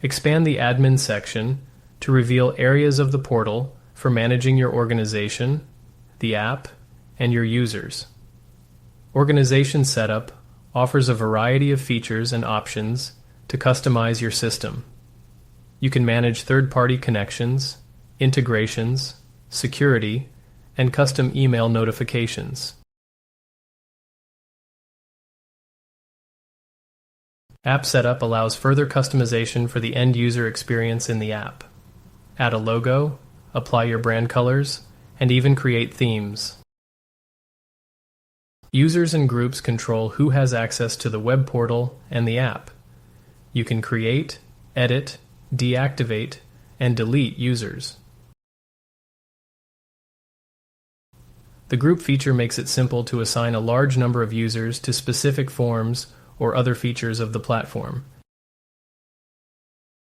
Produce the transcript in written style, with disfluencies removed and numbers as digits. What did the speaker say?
Expand the admin section to reveal areas of the portal for managing your organization, the app, and your users. Organization Setup offers a variety of features and options to customize your system. You can manage third-party connections, integrations, security, and custom email notifications. App Setup allows further customization for the end-user experience in the app. Add a logo, apply your brand colors, and even create themes. Users and groups control who has access to the web portal and the app. You can create, edit, deactivate, and delete users. The group feature makes it simple to assign a large number of users to specific forms or other features of the platform.